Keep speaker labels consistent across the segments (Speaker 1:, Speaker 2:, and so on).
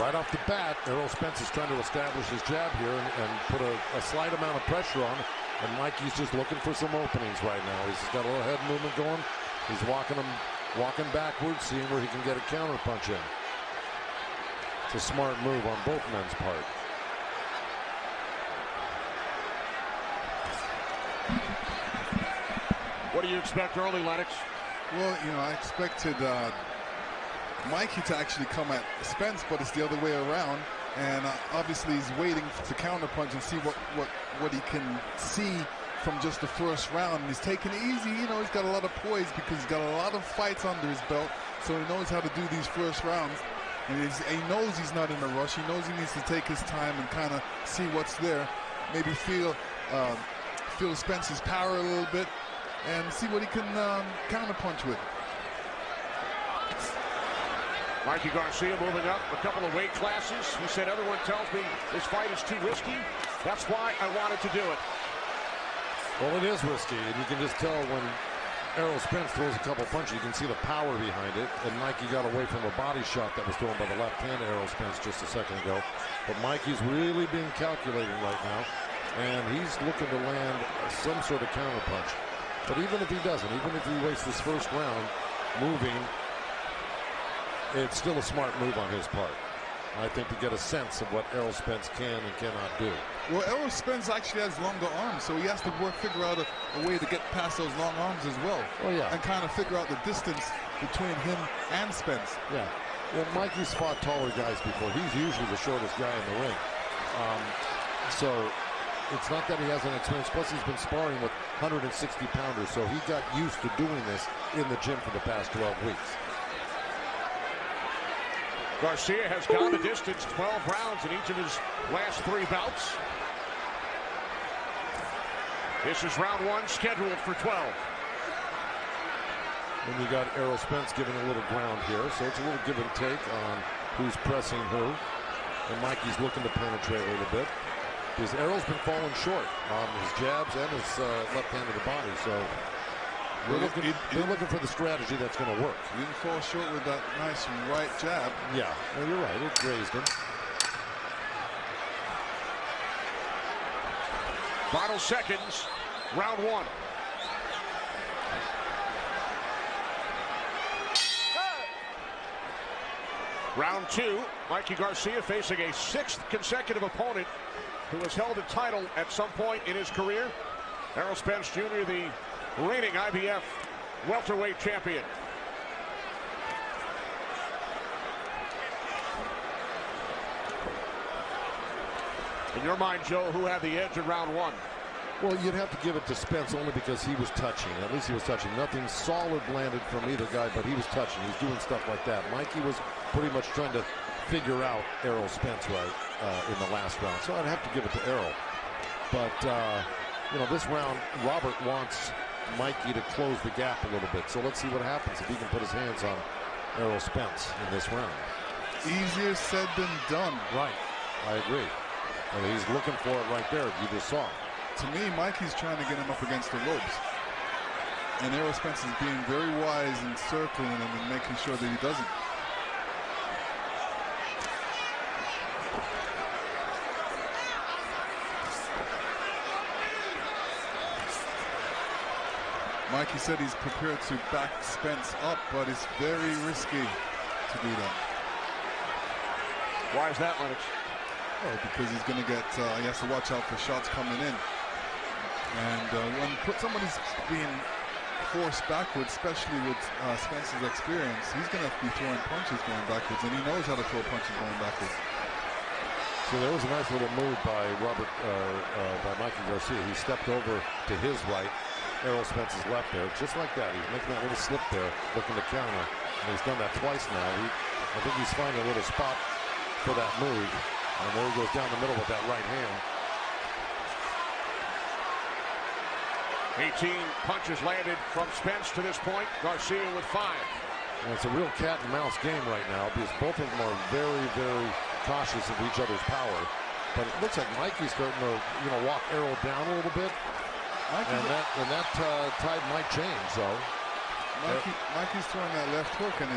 Speaker 1: right off the bat, Errol Spence is trying to establish his jab here and put a slight amount of pressure on. And Mikey's just looking for some openings right now. He's got a little head movement going. He's walking backwards, seeing where he can get a counter punch in. It's a smart move on both men's part.
Speaker 2: What do you expect early, Lennox?
Speaker 3: Well, you know, I expected Mikey to actually come at Spence, but it's the other way around. And obviously he's waiting to counterpunch and see what he can see from just the first round. And he's taking it easy. You know, he's got a lot of poise because he's got a lot of fights under his belt, so he knows how to do these first rounds. And he knows he's not in a rush. He knows he needs to take his time and kind of see what's there. Maybe feel Spence's power a little bit and see what he can counterpunch with.
Speaker 2: Mikey Garcia moving up a couple of weight classes. He said, everyone tells me this fight is too risky. That's why I wanted to do it.
Speaker 1: Well, it is risky, and you can just tell when Errol Spence throws a couple punches, you can see the power behind it. And Mikey got away from a body shot that was thrown by the left hand of Errol Spence just a second ago. But Mikey's really being calculating right now, and he's looking to land some sort of counter punch. But even if he doesn't, even if he wastes this first round moving, it's still a smart move on his part. I think to get a sense of what Errol Spence can and cannot do.
Speaker 3: Well, Errol Spence actually has longer arms, so he has to figure out a way to get past those long arms as well.
Speaker 1: Oh, yeah.
Speaker 3: And kind of figure out the distance between him and Spence.
Speaker 1: Yeah. Well, Mikey's fought taller guys before. He's usually the shortest guy in the ring. So it's not that he hasn't experienced. Plus, he's been sparring with 160-pounders, so he got used to doing this in the gym for the past 12 weeks.
Speaker 2: Garcia has gone the distance, 12 rounds in each of his last 3 bouts. This is round 1, scheduled for 12.
Speaker 1: And you got Errol Spence giving a little ground here, so it's a little give and take on who's pressing who. And Mikey's looking to penetrate a little bit, because Errol's been falling short on his jabs and his left hand of the body. So they're looking for the strategy that's going to work.
Speaker 3: He didn't fall short with that nice right jab.
Speaker 1: Yeah, well, you're right. It grazed him.
Speaker 2: Final seconds, round 1. Round 2, Mikey Garcia facing a 6th consecutive opponent who has held a title at some point in his career. Errol Spence Jr., the reigning IBF welterweight champion. In your mind, Joe, who had the edge in round 1?
Speaker 1: Well, you'd have to give it to Spence only because he was touching. At least he was touching. Nothing solid landed from either guy, but he was touching. He was doing stuff like that. Mikey was pretty much trying to figure out Errol Spence right in the last round. So I'd have to give it to Errol. But, you know, this round, Robert wants Mikey to close the gap a little bit. So let's see what happens if he can put his hands on Errol Spence in this round.
Speaker 3: Easier said than done.
Speaker 1: Right. I agree. And he's looking for it right there. You just saw it.
Speaker 3: To me, Mikey's trying to get him up against the ropes. And Errol Spence is being very wise in circling him and making sure that he doesn't. Mikey said he's prepared to back Spence up, but it's very risky to do that.
Speaker 2: Why is that, Lennox?
Speaker 3: Well, because he's going to get, he has to watch out for shots coming in. And when somebody's being forced backwards, especially with Spence's experience, he's going to be throwing punches going backwards, and he knows how to throw punches going backwards.
Speaker 1: So there was a nice little move by by Mikey Garcia. He stepped over to his right, Errol Spence's left there, just like that. He's making that little slip there, looking to counter. And he's done that twice now. I think he's finding a little spot for that move. And there he goes down the middle with that right hand.
Speaker 2: 18 punches landed from Spence to this point. Garcia with 5.
Speaker 1: And it's a real cat and mouse game right now because both of them are very, very cautious of each other's power. But it looks like Mikey's starting to, you know, walk Errol down a little bit. And that tide might change. So
Speaker 3: Mikey's throwing that left hook, and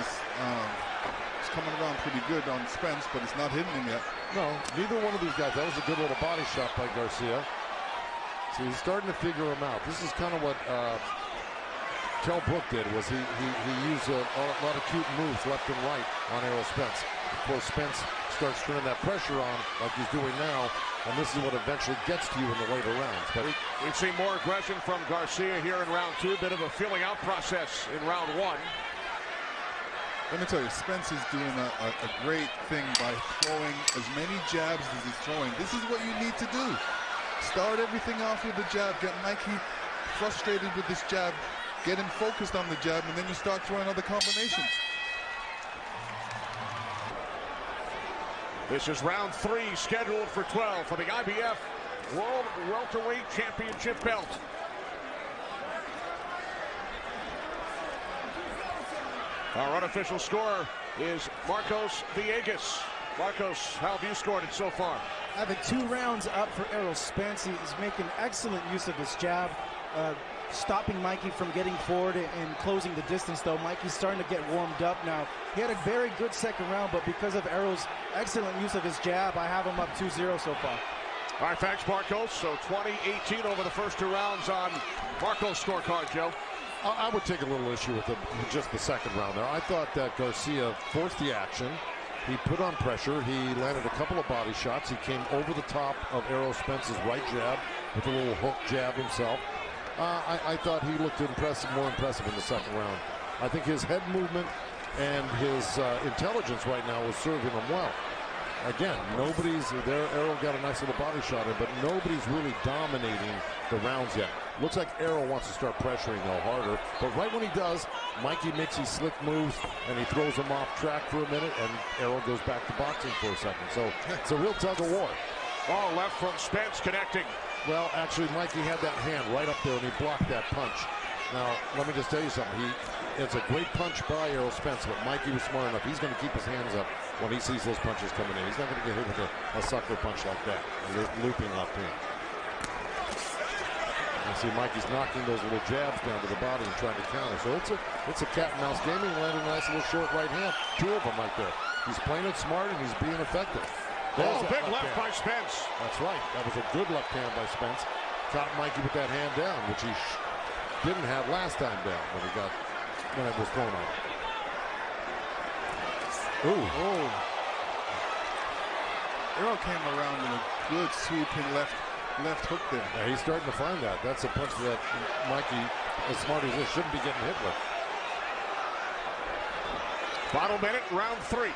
Speaker 3: It's coming around pretty good on Spence, but it's not hitting him yet.
Speaker 1: No, neither one of these guys. That was a good little body shot by Garcia. So he's starting to figure him out. This is kind of what Kell Brook did, was he used a lot of cute moves left and right on Errol Spence. Of course, Spence starts turning that pressure on like he's doing now, and this is what eventually gets to you in the later rounds. But
Speaker 2: we've seen more aggression from Garcia here in round 2. Bit of a feeling out process in round 1.
Speaker 3: Let me tell you, Spence is doing a great thing by throwing as many jabs as he's throwing. This is what you need to do. Start everything off with the jab. Get Mikey frustrated with this jab. Get him focused on the jab, and then you start throwing other combinations.
Speaker 2: This is round 3, scheduled for 12 for the IBF World Welterweight Championship belt. Our unofficial score is Marcos Villegas. Marcos, how have you scored it so far?
Speaker 4: Having 2 rounds up for Errol Spence. He's making excellent use of his jab, stopping Mikey from getting forward and closing the distance, though. Mikey's starting to get warmed up now. He had a very good second round, but because of Errol's excellent use of his jab, I have him up 2-0 so far.
Speaker 2: All right, thanks, Marcos. So 20-18 over the first 2 rounds on Marcos' scorecard, Joe.
Speaker 1: I would take a little issue with just the second round there. I thought that Garcia forced the action. He put on pressure. He landed a couple of body shots. He came over the top of Errol Spence's right jab with a little hook jab himself. I thought he looked more impressive in the second round. I think his head movement and his intelligence right now is serving him well. Again, nobody's there. Errol got a nice little body shot in, but nobody's really dominating the rounds yet. Looks like Errol wants to start pressuring though harder, but right when he does, Mikey makes these slick moves and he throws him off track for a minute, and Errol goes back to boxing for a second. So it's a real tug of war.
Speaker 2: Ball left from Spence, connecting.
Speaker 1: Well, actually, Mikey had that hand right up there and he blocked that punch. Now, let me just tell you something. It's a great punch by Errol Spence, but Mikey was smart enough. He's going to keep his hands up when he sees those punches coming in. He's not going to get hit with a sucker punch like that, a looping left hand. You see Mikey's knocking those little jabs down to the body and trying to counter. So it's a cat and mouse game. He landed a nice little short right hand. 2 of them right there. He's playing it smart and he's being effective.
Speaker 2: Oh, big left by Spence.
Speaker 1: That's right. That was a good left hand by Spence. Caught Mikey with that hand down, which he didn't have last time down when it was thrown on. Ooh.
Speaker 3: Oh. Errol came around with a good sweeping left hook there.
Speaker 1: Yeah, he's starting to find that. That's a punch that Mikey, as smart as this, shouldn't be getting hit with.
Speaker 2: Final minute, round 3.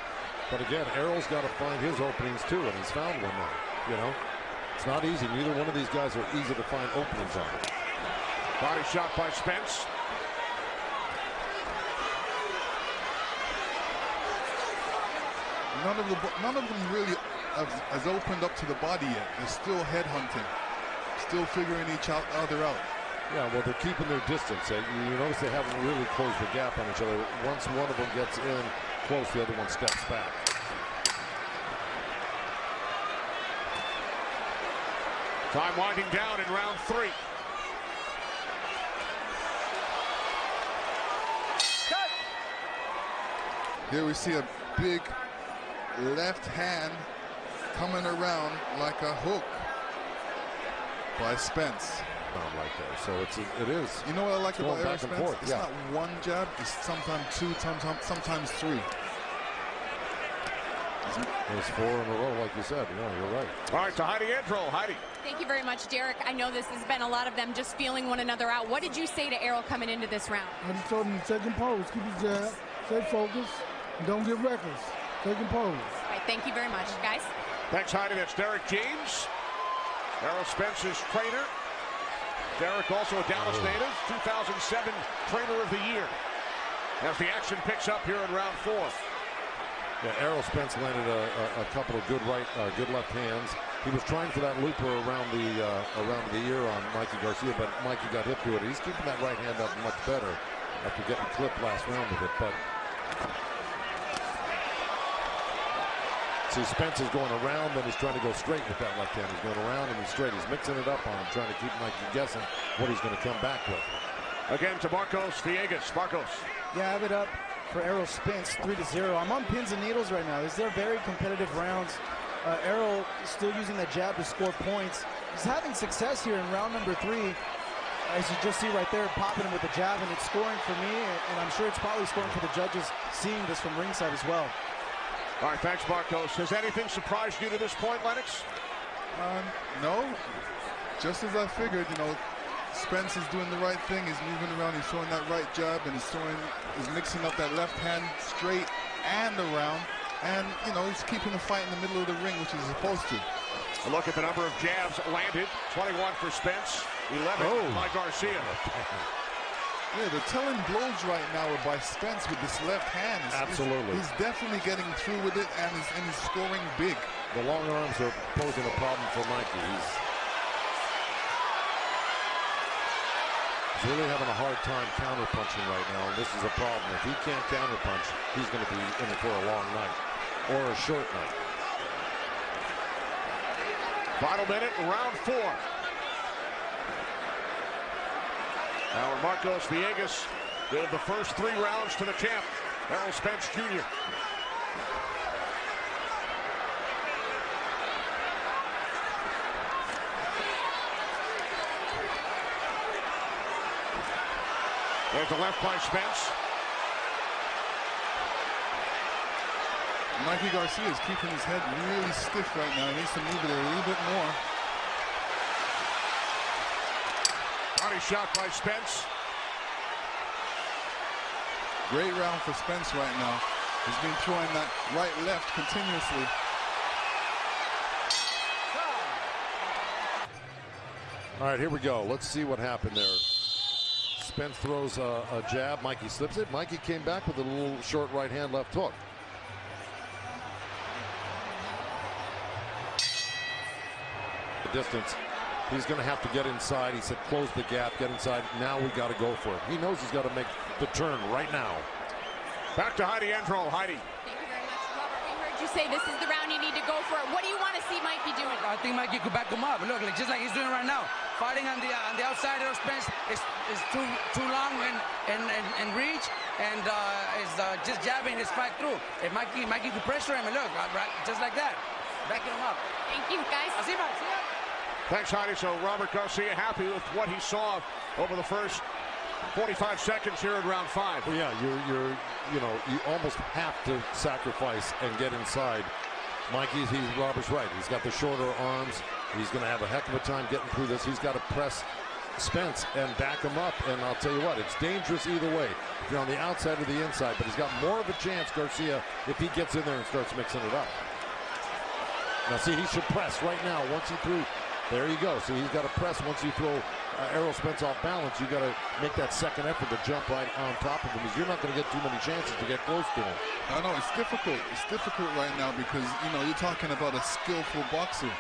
Speaker 1: But again, Errol's got to find his openings too, and he's found one now. You know, it's not easy. Neither one of these guys are easy to find openings on.
Speaker 2: Body shot by Spence.
Speaker 3: None of them really has opened up to the body yet. They're still head hunting, still figuring each other out.
Speaker 1: Yeah, well, they're keeping their distance. You notice they haven't really closed the gap on each other. Once one of them gets in close, the other one steps back.
Speaker 2: Time winding down in round 3.
Speaker 4: Cut.
Speaker 3: Here we see a big left hand coming around like a hook by Spence.
Speaker 1: Right there. So it is.
Speaker 3: You know what I like about Errol Spence?
Speaker 1: Forth.
Speaker 3: It's not one jab. It's sometimes 2, sometimes 3.
Speaker 1: There's 4 in a row, like you said. Yeah, you're right.
Speaker 2: All right, to Heidi Andro. Heidi.
Speaker 5: Thank you very much, Derek. I know this has been a lot of them just feeling one another out. What did you say to Errol coming into this round?
Speaker 6: I just told him to take pose, keep his jab, stay focused, and don't get reckless. Take pose.
Speaker 5: All right, thank you very much, guys.
Speaker 2: Thanks, Heidi. That's Derek James, Errol Spence's trainer. Derek, also a Dallas native, 2007 Trainer of the Year. As the action picks up here in round 4.
Speaker 1: Yeah, Errol Spence landed a couple of good left hands. He was trying for that looper around the ear on Mikey Garcia, but Mikey got hit to it. He's keeping that right hand up much better after getting clipped last round with it. But see, Spence is going around, then he's trying to go straight with that left hand. He's going around and he's straight. He's mixing it up on him, trying to keep Mikey guessing what he's going to come back with.
Speaker 2: Again to Marcos Villegas. Marcos.
Speaker 4: Yeah, I have it up for Errol Spence, 3-0. I'm on pins and needles right now. These are very competitive rounds. Errol is still using that jab to score points. He's having success here in round number 3. As you just see right there, popping him with the jab, and it's scoring for me, and I'm sure it's probably scoring for the judges seeing this from ringside as well.
Speaker 2: All right, thanks, Marcos. Has anything surprised you to this point, Lennox?
Speaker 3: No. Just as I figured, you know, Spence is doing the right thing. He's moving around. He's throwing that right jab, and he's mixing up that left hand straight and around. And, you know, he's keeping the fight in the middle of the ring, which he's supposed to.
Speaker 2: A look at the number of jabs landed. 21 for Spence, 11 by Garcia.
Speaker 3: Yeah, the telling blows right now are by Spence with this left hand.
Speaker 1: Absolutely.
Speaker 3: He's definitely getting through with it, and he's scoring big.
Speaker 1: The long arms are posing a problem for Mikey. He's really having a hard time counter-punching right now, and this is a problem. If he can't counter-punch, he's going to be in for a long night or a short night.
Speaker 2: Final minute, round 4. Now Marcos Villegas gave the first 3 rounds to the champ, Errol Spence Jr. There's the left by Spence.
Speaker 3: Mikey Garcia is keeping his head really stiff right now. He needs to move it a little bit more.
Speaker 2: Body shot by Spence.
Speaker 3: Great round for Spence right now. He's been throwing that right-left continuously.
Speaker 1: All right, here we go. Let's see what happened there. Spence throws a jab. Mikey slips it. Mikey came back with a little short right hand, left hook. The distance. He's going to have to get inside. He said, close the gap, get inside. Now we got to go for it. He knows he's got to make the turn right now.
Speaker 2: Back to Heidi Andro. Heidi.
Speaker 5: Thank you very much, Robert. We heard you say this is the round you need to go for it. What do you want to see Mikey doing?
Speaker 7: I think Mikey could back him up. Look, just like he's doing right now. Fighting on the outside of Spence is too long and reach, and is just jabbing his fight through. If Mikey could pressure him, and look, right, just like that, backing him up.
Speaker 5: Thank you, guys.
Speaker 7: See ya.
Speaker 2: Thanks, Heidi. So Robert Garcia happy with what he saw over the first 45 seconds here in round 5.
Speaker 1: Well, yeah, you almost have to sacrifice and get inside. Robert's right. He's got the shorter arms. He's going to have a heck of a time getting through this. He's got to press Spence and back him up. And I'll tell you what, it's dangerous either way. If you're on the outside or the inside, but he's got more of a chance, Garcia, if he gets in there and starts mixing it up. Now, see, he should press right now. Once he threw, there you go. So he's got to press once you throw Errol Spence off balance. You got to make that second effort to jump right on top of him, because you're not going to get too many chances to get close to him.
Speaker 3: I know it's difficult. It's difficult right now because, you know, you're talking about a skillful boxer,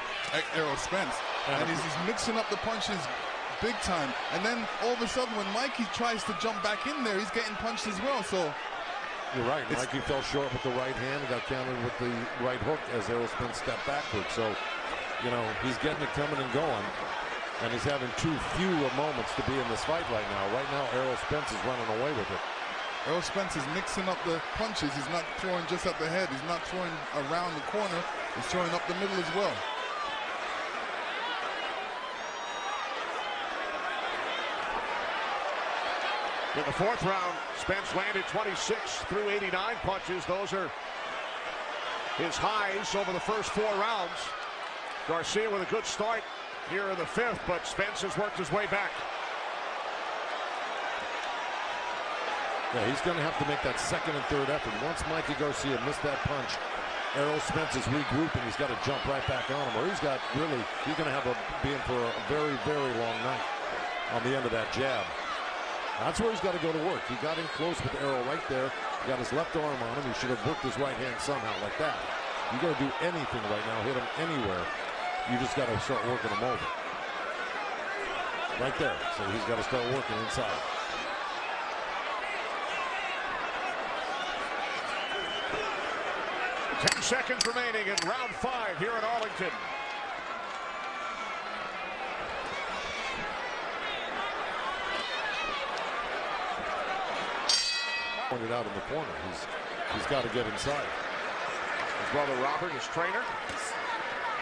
Speaker 3: Errol Spence, and he's mixing up the punches big time. And then all of a sudden, when Mikey tries to jump back in there, he's getting punched as well. So
Speaker 1: you're right. Mikey fell short with the right hand and got countered with the right hook as Errol Spence stepped backwards. So, you know, he's getting it coming and going, and he's having too few moments to be in this fight right now. Right now, Errol Spence is running away with it.
Speaker 3: Errol Spence is mixing up the punches. He's not throwing just at the head. He's not throwing around the corner. He's throwing up the middle as well.
Speaker 2: In the 4th round, Spence landed 26 through 89 punches. Those are his highs over the first 4 rounds. Garcia with a good start here in the 5th, but Spence has worked his way back.
Speaker 1: Yeah, he's going to have to make that second and third effort. Once Mikey Garcia missed that punch, Errol Spence is regrouping. He's got to jump right back on him, or he's going to have be in for a very, very long night on the end of that jab. That's where he's got to go to work. He got in close with Errol right there. He got his left arm on him. He should have worked his right hand somehow like that. You got to do anything right now, hit him anywhere. You just got to start working him over. Right there. So he's got to start working inside.
Speaker 2: Ten seconds remaining in round 5 here in Arlington.
Speaker 1: Pointed out in the corner. He's got to get inside.
Speaker 2: His brother Robert, his trainer.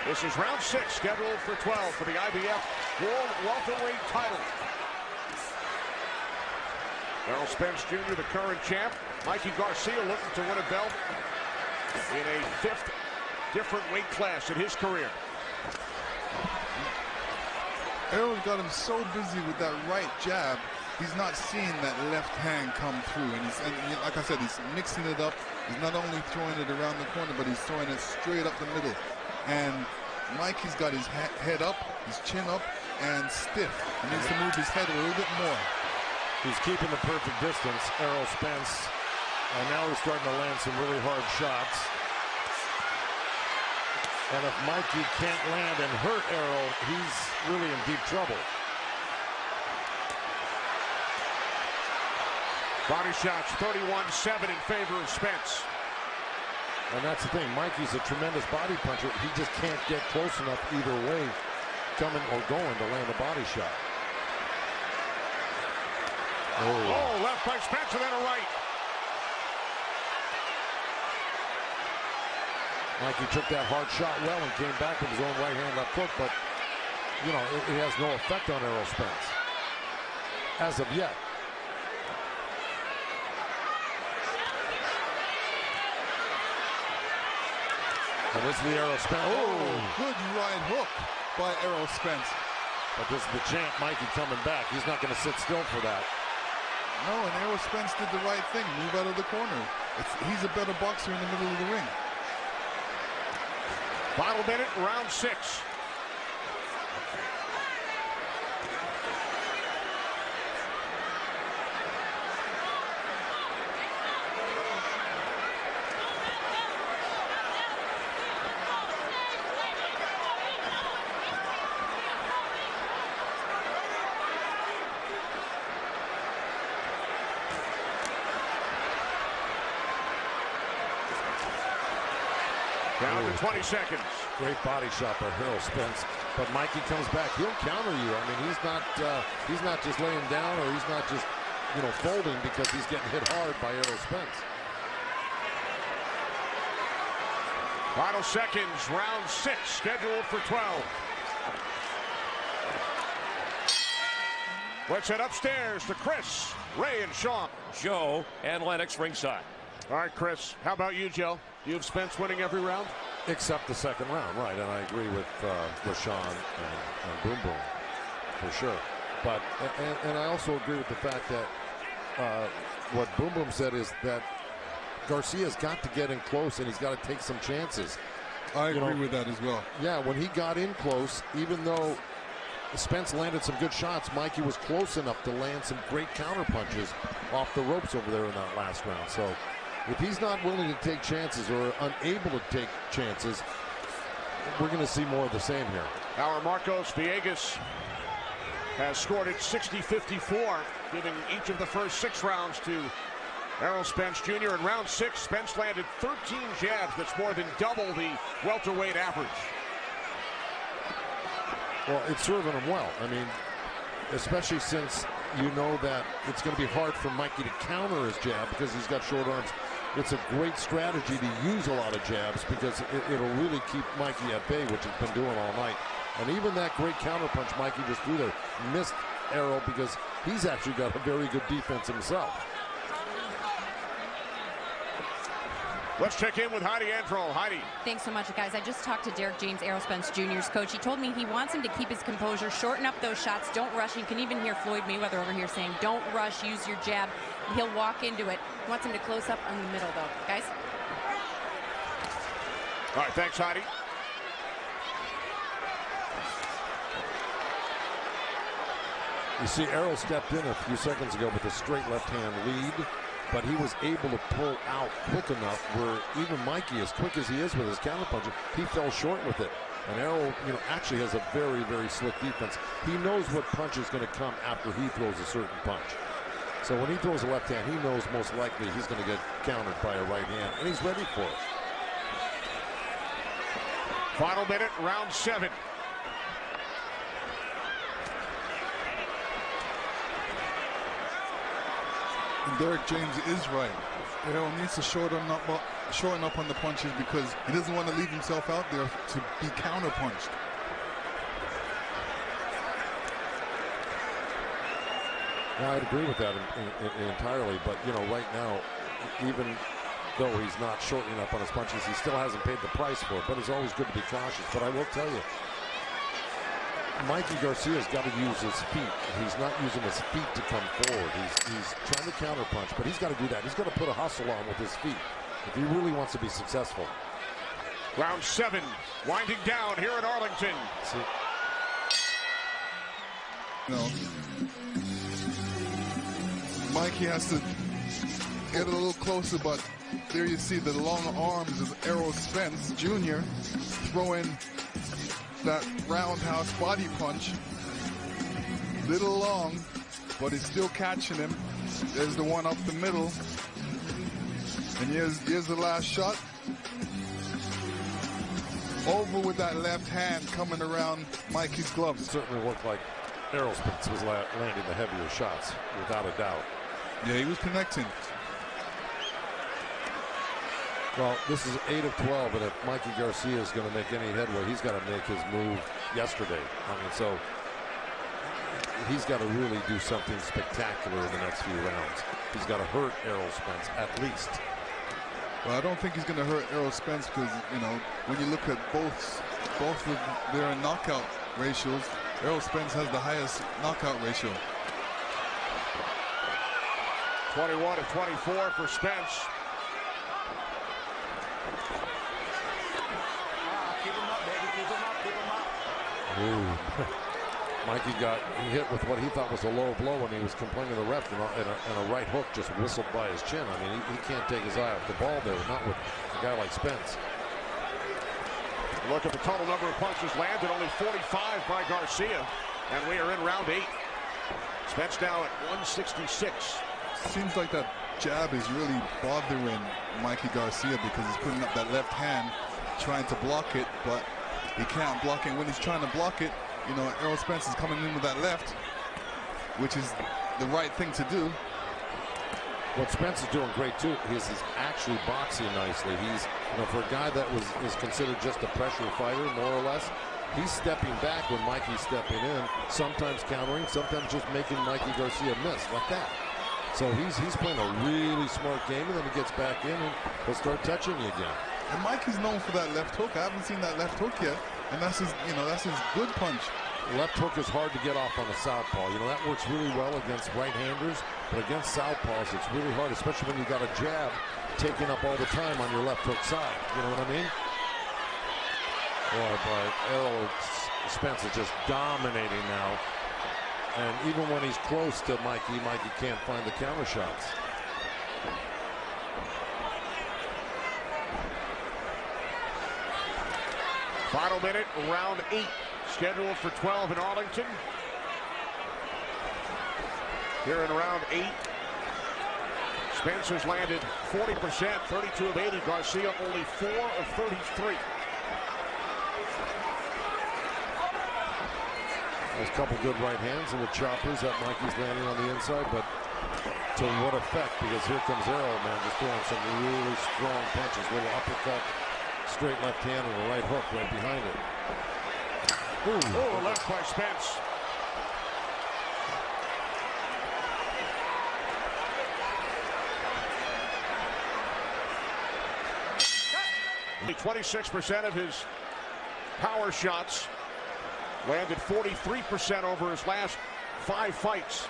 Speaker 2: This is round 6, scheduled for 12 for the IBF World Welterweight title. Errol Spence Jr., the current champ. Mikey Garcia looking to win a belt in a 5th different weight class in his career.
Speaker 3: Errol got him so busy with that right jab, he's not seeing that left hand come through. And like I said, he's mixing it up. He's not only throwing it around the corner, but he's throwing it straight up the middle. And Mikey's got his head up, his chin up, and stiff. He needs to move his head a little bit more.
Speaker 1: He's keeping the perfect distance, Errol Spence. And now he's starting to land some really hard shots. And if Mikey can't land and hurt Errol, he's really in deep trouble.
Speaker 2: Body shots 31-7 in favor of Spence.
Speaker 1: And that's the thing. Mikey's a tremendous body puncher. He just can't get close enough either way, coming or going, to land a body shot.
Speaker 2: Oh, left by Spence and then a right.
Speaker 1: Mikey took that hard shot well and came back with his own right hand left hook, but, you know, it has no effect on Errol Spence as of yet. And this is the Errol Spence.
Speaker 3: Oh, good right hook by Errol Spence.
Speaker 1: But this is the champ, Mikey, coming back. He's not going to sit still for that.
Speaker 3: No, and Errol Spence did the right thing. Move out of the corner. He's a better boxer in the middle of the ring.
Speaker 2: Final minute, round 6. Down to 20 seconds.
Speaker 1: Great body shot by Errol Spence, but Mikey comes back. He'll counter you. I mean, he's not just laying down, or he's not just, you know, folding because he's getting hit hard by Errol Spence.
Speaker 2: Final seconds, round 6, scheduled for 12. Let's head upstairs to Chris, Ray, and Sean.
Speaker 8: Joe and Lennox ringside.
Speaker 2: All right, Chris, how about you, Joe? Do you have Spence winning every round?
Speaker 1: Except the second round, right? And I agree with Sean and Boom Boom, for sure. But and I also agree with the fact that what Boom Boom said is that Garcia's got to get in close and he's got to take some chances.
Speaker 3: I agree with that as well.
Speaker 1: Yeah, when he got in close, even though Spence landed some good shots, Mikey was close enough to land some great counter punches off the ropes over there in that last round. So if he's not willing to take chances or unable to take chances, we're going to see more of the same here.
Speaker 2: Our Marcos Villegas has scored it 60-54, giving each of the first 6 rounds to Errol Spence Jr. In round 6, Spence landed 13 jabs. That's more than double the welterweight average.
Speaker 1: Well, it's serving him well. I mean, especially since you know that it's going to be hard for Mikey to counter his jab because he's got short arms. It's a great strategy to use a lot of jabs because it'll really keep Mikey at bay, which he's been doing all night. And even that great counter punch Mikey just threw there missed Errol because he's actually got a very good defense himself.
Speaker 2: Let's check in with Heidi Androl. Heidi.
Speaker 5: Thanks so much, guys. I just talked to Derek James, Errol Spence Jr.'s coach. He told me he wants him to keep his composure, shorten up those shots, don't rush. You can even hear Floyd Mayweather over here saying, don't rush, use your jab. He'll walk into it. He wants him to close up on the middle, though. Guys?
Speaker 2: All right, thanks, Heidi.
Speaker 1: You see, Errol stepped in a few seconds ago with a straight left-hand lead, but he was able to pull out quick enough where even Mikey, as quick as he is with his counterpuncher, he fell short with it. And Errol, actually has a very, very slick defense. He knows what punch is going to come after he throws a certain punch. So when he throws a left hand, he knows most likely he's going to get countered by a right hand, and he's ready for it.
Speaker 2: Final minute, round 7.
Speaker 3: And Derek James is right. Errol needs to shorten up on the punches because he doesn't want to leave himself out there to be counterpunched.
Speaker 1: Yeah, I'd agree with that entirely, but you know, right now, even though he's not shortening up on his punches, he still hasn't paid the price for it. But it's always good to be cautious. But I will tell you, Mikey Garcia's got to use his feet. He's not using his feet to come forward. He's trying to counterpunch, but he's got to do that. He's got to put a hustle on with his feet if he really wants to be successful.
Speaker 2: Round 7, winding down here in Arlington.
Speaker 3: No. Mikey has to get a little closer, but there you see the long arms of Errol Spence Jr. throwing that roundhouse body punch. Little long, but he's still catching him. There's the one up the middle. And here's the last shot. Over with that left hand coming around Mikey's gloves.
Speaker 1: It certainly looked like Errol Spence was landing the heavier shots, without a doubt.
Speaker 3: Yeah, he was connecting.
Speaker 1: Well, this is 8 of 12, and if Mikey Garcia is going to make any headway, he's got to make his move yesterday. I mean, so he's got to really do something spectacular in the next few rounds. He's got to hurt Errol Spence at least.
Speaker 3: Well, I don't think he's going to hurt Errol Spence because, you know, when you look at both of their knockout ratios, Errol Spence has the highest knockout ratio.
Speaker 2: 21 of 24 for Spence.
Speaker 1: Ooh. Mikey got hit with what he thought was a low blow when he was complaining to the ref, and a right hook just whistled by his chin. I mean, he can't take his eye off the ball there, not with a guy like Spence.
Speaker 2: Look at the total number of punches landed, only 45 by Garcia, and we are in round 8. Spence now at 166.
Speaker 3: Seems like that jab is really bothering Mikey Garcia because he's putting up that left hand, trying to block it, but he can't block it. When he's trying to block it, you know, Errol Spence is coming in with that left, which is the right thing to do.
Speaker 1: What Spence is doing great too is he's actually boxing nicely. He's, you know, for a guy that is considered just a pressure fighter, more or less, he's stepping back when Mikey's stepping in, sometimes countering, sometimes just making Mikey Garcia miss like that. So he's playing a really smart game, and then he gets back in and he'll start touching you again.
Speaker 3: And Mikey's known for that left hook. I haven't seen that left hook yet, and that's his, you know, that's his good punch.
Speaker 1: Left hook is hard to get off on a southpaw. You know, that works really well against right-handers, but against southpaws, it's really hard, especially when you got a jab taking up all the time on your left hook side. You know what I mean? Boy, but Errol Spence is just dominating now. And even when he's close to Mikey, Mikey can't find the counter shots.
Speaker 2: Final minute, round 8, scheduled for 12 in Arlington. Here in round 8, Spence has landed 40%, 32 of 80. Garcia only 4 of 33.
Speaker 1: There's a couple good right hands and the choppers that Mikey's landing on the inside, but to what effect? Because here comes Errol, man, just throwing some really strong punches, little uppercut, straight left hand, and a right hook right behind it. Ooh.
Speaker 2: Oh, left by Spence. Only 26% of his power shots. Landed 43% over his last 5 fights.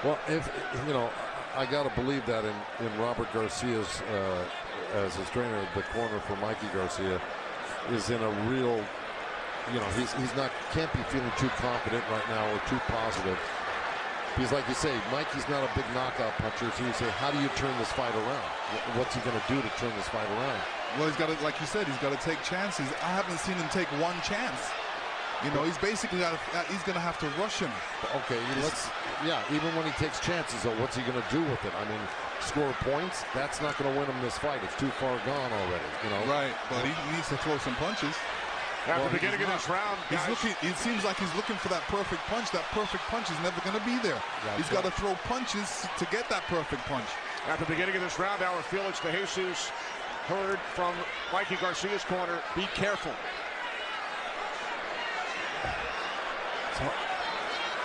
Speaker 1: Well, if you know, I got to believe that in Robert Garcia's as his trainer, the corner for Mikey Garcia is in a real, you know, he's not, can't be feeling too confident right now or too positive. Because like you say, Mikey's not a big knockout puncher, so you say, how do you turn this fight around? What's he going to do to turn this fight around?
Speaker 3: Well, he's got to, like you said, he's got to take chances. I haven't seen him take one chance. You know, he's basically got to, he's going to have to rush him.
Speaker 1: Okay, yeah, even when he takes chances, though, what's he going to do with it? I mean, score points, that's not going to win him this fight. It's too far gone already, you know?
Speaker 3: Right, but he needs to throw some punches.
Speaker 2: At the beginning of this round,
Speaker 3: he's looking. It seems like he's looking for that perfect punch. That perfect punch is never going to be there. He's got to throw punches to get that perfect punch.
Speaker 2: At the beginning of this round, our Felix de Jesus heard from Mikey Garcia's corner, be careful.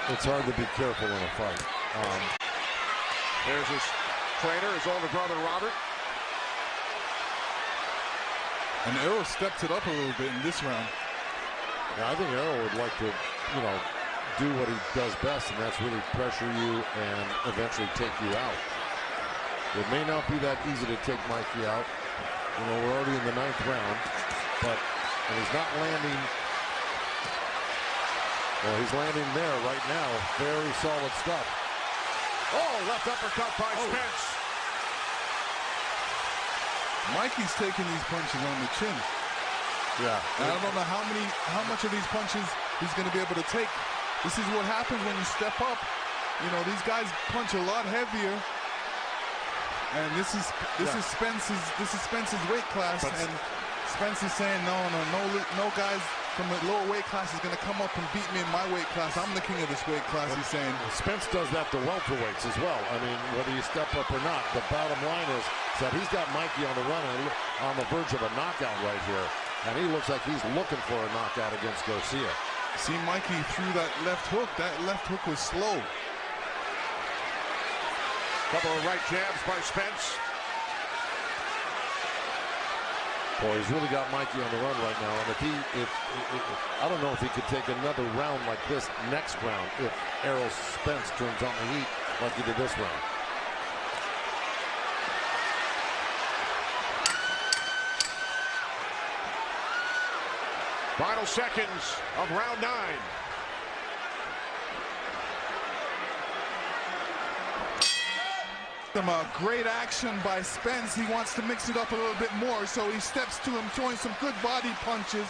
Speaker 1: It's hard to be careful in a fight.
Speaker 2: There's his trainer, his older brother, Robert.
Speaker 3: And Errol stepped it up a little bit in this round.
Speaker 1: Yeah, I think Errol would like to, do what he does best, and that's really pressure you and eventually take you out. It may not be that easy to take Mikey out. We're already in the 9th round, and he's not landing. Well, he's landing there right now. Very solid stuff.
Speaker 2: Oh, left uppercut by Spence.
Speaker 3: Mikey's taking these punches on the chin.
Speaker 1: Yeah.
Speaker 3: And I don't know how much of these punches he's going to be able to take. This is what happens when you step up. These guys punch a lot heavier. And this is Spence's weight class, and Spence is saying no guys from the lower weight class is going to come up and beat me in my weight class. I'm the king of this weight class, he's saying.
Speaker 1: Spence does that to welterweights as well. I mean, whether you step up or not, the bottom line is that he's got Mikey on the run and on the verge of a knockout right here. And he looks like he's looking for a knockout against Garcia.
Speaker 3: See, Mikey threw that left hook. That left hook was slow.
Speaker 2: Couple of right jabs by Spence.
Speaker 1: Boy, he's really got Mikey on the run right now. And if I don't know if he could take another round like this next round if Errol Spence turns on the heat like he did this round.
Speaker 2: Final seconds of round 9.
Speaker 3: Some great action by Spence. He wants to mix it up a little bit more, so he steps to him, throwing some good body punches.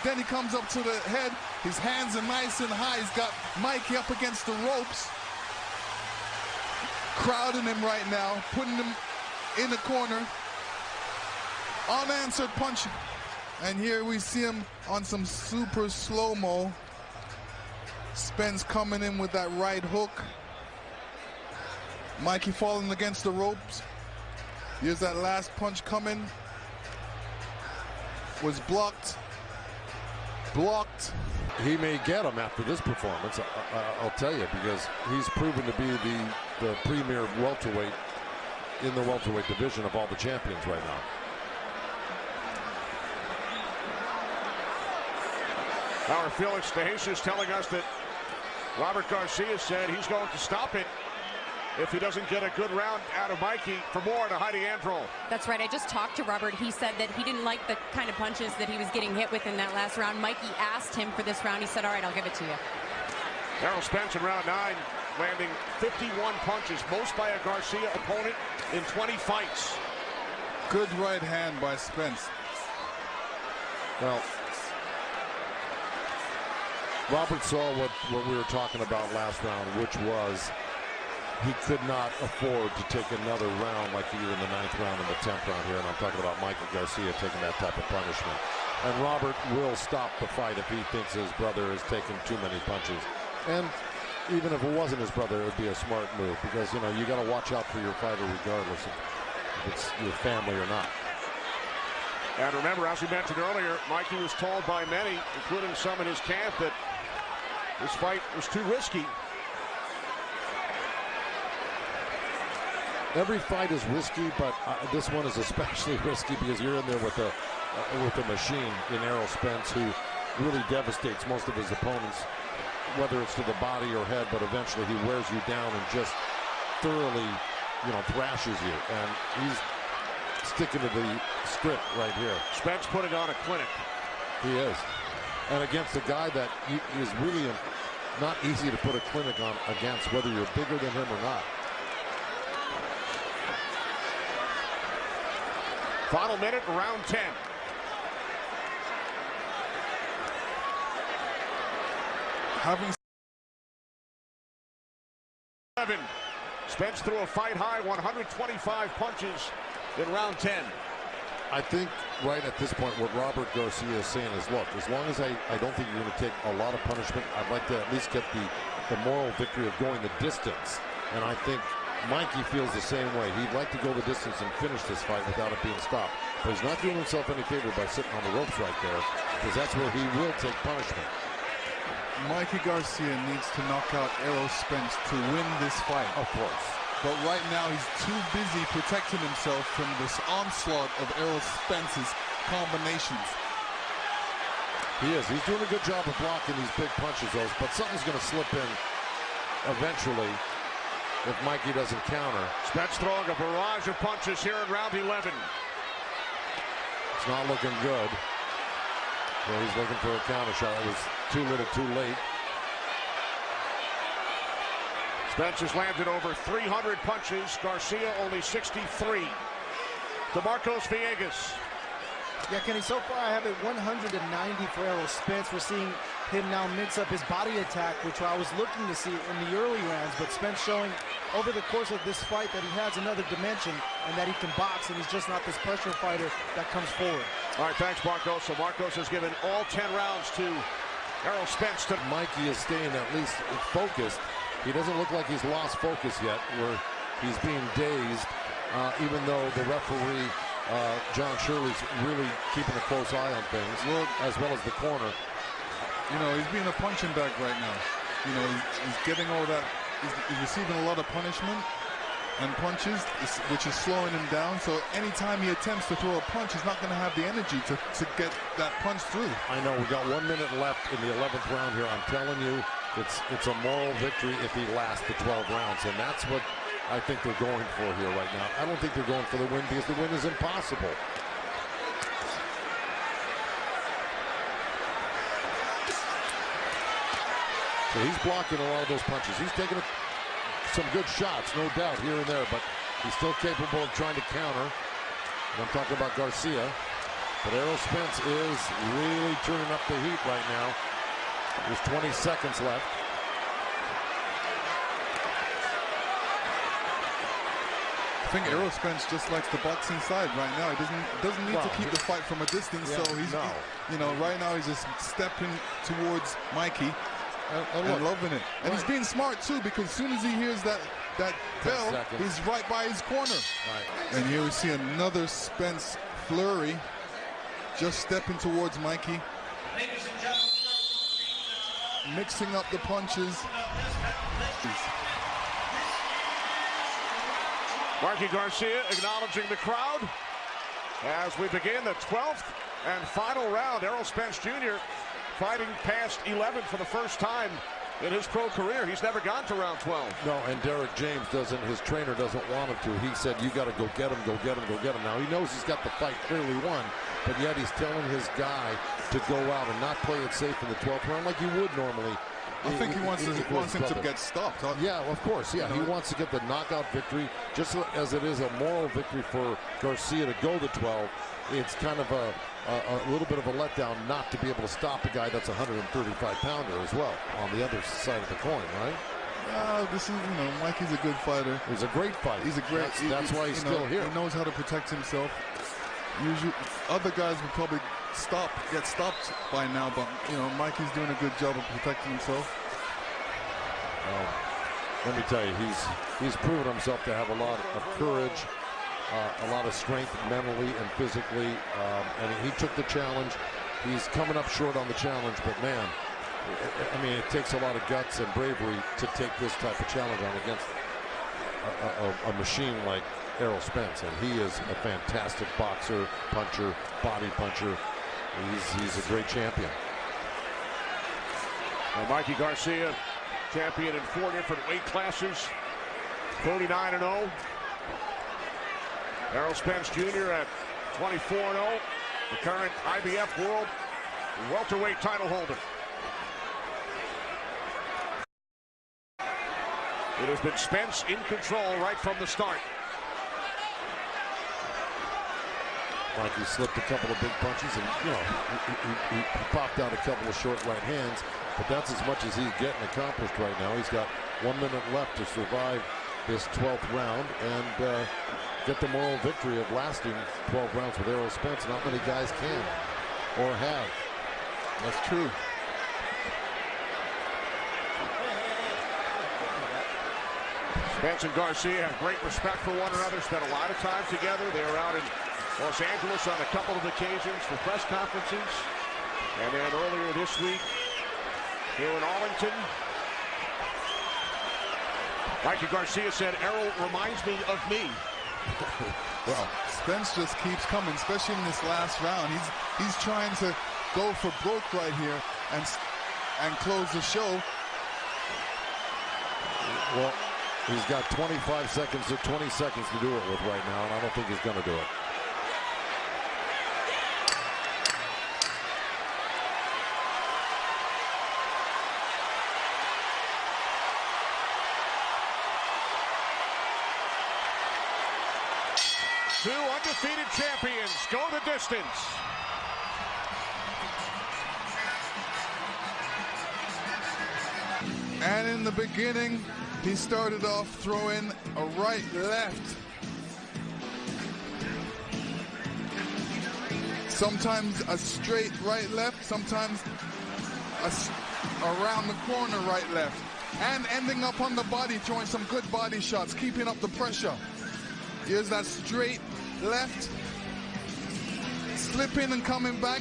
Speaker 3: Then he comes up to the head. His hands are nice and high. He's got Mikey up against the ropes, crowding him right now, putting him in the corner. Unanswered punch. And here we see him on some super slow-mo. Spence coming in with that right hook. Mikey falling against the ropes. Here's that last punch coming. Was blocked.
Speaker 1: He may get him after this performance, I'll tell you, because he's proven to be the premier welterweight in the welterweight division of all the champions right now.
Speaker 2: Our Felix de Jesus telling us that Robert Garcia said he's going to stop it if he doesn't get a good round out of Mikey. For more to Heidi Androl.
Speaker 5: That's right. I just talked to Robert. He said that he didn't like the kind of punches that he was getting hit with in that last round. Mikey asked him for this round. He said, all right, I'll give it to you.
Speaker 2: Errol Spence in round 9 landing 51 punches, most by a Garcia opponent in 20 fights.
Speaker 3: Good right hand by Spence.
Speaker 1: Well, Robert saw what we were talking about last round, which was he could not afford to take another round like he did in the 9th round and the 10th round here. And I'm talking about Mikey Garcia taking that type of punishment. And Robert will stop the fight if he thinks his brother is taking too many punches. And even if it wasn't his brother, it would be a smart move, because, you got to watch out for your fighter regardless if it's your family or not.
Speaker 2: And remember, as we mentioned earlier, Mikey was told by many, including some in his camp, that this fight was too risky.
Speaker 1: Every fight is risky, but this one is especially risky because you're in there with a machine in Errol Spence, who really devastates most of his opponents, whether it's to the body or head, but eventually he wears you down and just thoroughly, thrashes you. And he's sticking to the script right here.
Speaker 2: Spence putting on a clinic.
Speaker 1: He is. And against a guy that is really not easy to put a clinic on against, whether you're bigger than him or not.
Speaker 2: Final minute, round 10.
Speaker 3: Having
Speaker 2: 7. Spence threw a fight high 125 punches in round 10.
Speaker 1: I think right at this point what Robert Garcia is saying is, look, as long as I don't think you're going to take a lot of punishment, I'd like to at least get the moral victory of going the distance. And I think Mikey feels the same way. He'd like to go the distance and finish this fight without it being stopped. But he's not doing himself any favor by sitting on the ropes right there, because that's where he will take punishment.
Speaker 3: Mikey Garcia needs to knock out Errol Spence to win this fight.
Speaker 1: Of course.
Speaker 3: But right now he's too busy protecting himself from this onslaught of Errol Spence's combinations.
Speaker 1: He is. He's doing a good job of blocking these big punches, though, but something's going to slip in eventually if Mikey doesn't counter.
Speaker 2: Spence throwing a barrage of punches here in round 11.
Speaker 1: It's not looking good. So he's looking for a counter shot. It was too little too late.
Speaker 2: Spence has landed over 300 punches. Garcia only 63. DeMarcos Villegas.
Speaker 4: Yeah, Kenny, so far I have it 190 for Errol Spence. We're seeing him now mix up his body attack, which I was looking to see in the early rounds, but Spence showing over the course of this fight that he has another dimension and that he can box, and he's just not this pressure fighter that comes forward.
Speaker 2: All right, thanks, Marcos. So Marcos has given all 10 rounds to Errol Spence.
Speaker 1: Mikey is staying at least focused. He doesn't look like he's lost focus yet, where he's being dazed, even though the referee, John Shirley's really keeping a close eye on things, as well as the corner.
Speaker 3: You know, he's being a punching bag right now. You know, he's getting all that. He's receiving a lot of punishment and punches, which is slowing him down. So anytime he attempts to throw a punch, he's not going to have the energy to get that punch through.
Speaker 1: I know. We got 1 minute left in the 11th round here. I'm telling you, it's a moral victory if he lasts the 12 rounds, and that's what I think they're going for here right now. I don't think they're going for the win, because the win is impossible. So he's blocking a lot of those punches. He's taking some good shots, no doubt, here and there, but he's still capable of trying to counter. And I'm talking about Garcia. But Errol Spence is really turning up the heat right now. There's 20 seconds left.
Speaker 3: I think Errol Spence just likes the boxing side right now. He doesn't need to keep the fight from a distance. Yeah, so he's, you know, right now he's just stepping towards Mikey and loving it. And he's being smart too, because as soon as he hears that bell, he's right by his corner. And here we see another Spence flurry, just stepping towards Mikey, mixing up the punches.
Speaker 2: Mikey Garcia acknowledging the crowd as we begin the 12th and final round. Errol Spence Jr. fighting past 11 for the first time in his pro career. He's never gone to round 12.
Speaker 1: No, and Derek James doesn't, his trainer doesn't want him to. He said, you got to go get him, go get him, go get him. Now, he knows he's got the fight clearly won, but yet he's telling his guy to go out and not play it safe in the 12th round like you would normally.
Speaker 3: I think he wants him to get stopped.
Speaker 1: Yeah, of course. Yeah, he wants to get the knockout victory, just as it is a moral victory for Garcia to go the 12. It's kind of a little bit of a letdown not to be able to stop a guy that's a 135-pounder as well on the other side of the coin, right?
Speaker 3: This is, you know, Mikey's a good fighter.
Speaker 1: He's a great fighter.
Speaker 3: He's a great.
Speaker 1: That's why he's still here.
Speaker 3: He knows how to protect himself. Usually, other guys would probably get stopped by now, but you know, Mikey's doing a good job of protecting himself.
Speaker 1: Let me tell you, he's proven himself to have a lot of courage, a lot of strength mentally and physically, and he took the challenge. He's coming up short on the challenge, but man, I mean, it takes a lot of guts and bravery to take this type of challenge on against a machine like Errol Spence, and he is a fantastic boxer, puncher, body puncher. He's a great champion.
Speaker 2: Well, Mikey Garcia, champion in 4 different weight classes, 39-0. Errol Spence Jr. at 24-0, the current IBF World welterweight title holder. It has been Spence in control right from the start.
Speaker 1: Mikey slipped a couple of big punches, and you know, he popped out a couple of short right hands, but that's as much as he's getting accomplished right now. He's got 1 minute left to survive this 12th round, and get the moral victory of lasting 12 rounds with Errol Spence. Not many guys can or have.
Speaker 3: That's true.
Speaker 2: Spence and Garcia have great respect for one another, spent a lot of time together. They were out in Los Angeles on a couple of occasions for press conferences. And then earlier this week, here in Arlington, Mikey Garcia said, Errol reminds me of me.
Speaker 3: Well, Spence just keeps coming, especially in this last round. He's trying to go for broke right here and close the show.
Speaker 1: Well, he's got 25 seconds to 20 seconds to do it with right now, and I don't think he's going to do it.
Speaker 2: Two undefeated champions go the distance.
Speaker 3: And in the beginning, he started off throwing a right-left. Sometimes a straight right-left, sometimes around the corner right-left. And ending up on the body, throwing some good body shots, keeping up the pressure. Here's that straight left, slipping and coming back.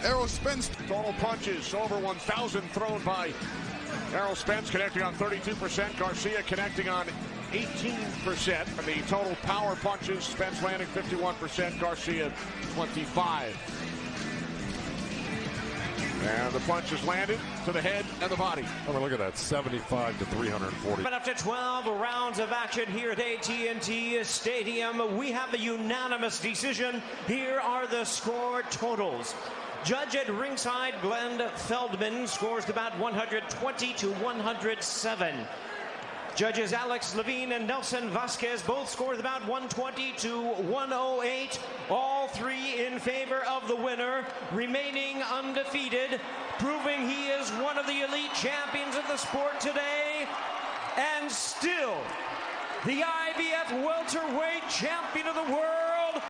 Speaker 3: Errol Spence.
Speaker 2: Total punches over 1,000 thrown by Errol Spence, connecting on 32%. Garcia connecting on 18%. And the total power punches, Spence landing 51%, Garcia 25%. And the punches landed to the head and the body.
Speaker 1: I mean, look at that, 75 to 340.
Speaker 9: But after 12 rounds of action here at AT&T Stadium, we have a unanimous decision. Here are the score totals. Judge at ringside, Glenn Feldman, scores to about 120 to 107. Judges Alex Levine and Nelson Vasquez both scored about 120 to 108. All three in favor of the winner, remaining undefeated, proving he is one of the elite champions of the sport today, and still the IBF welterweight champion of the world.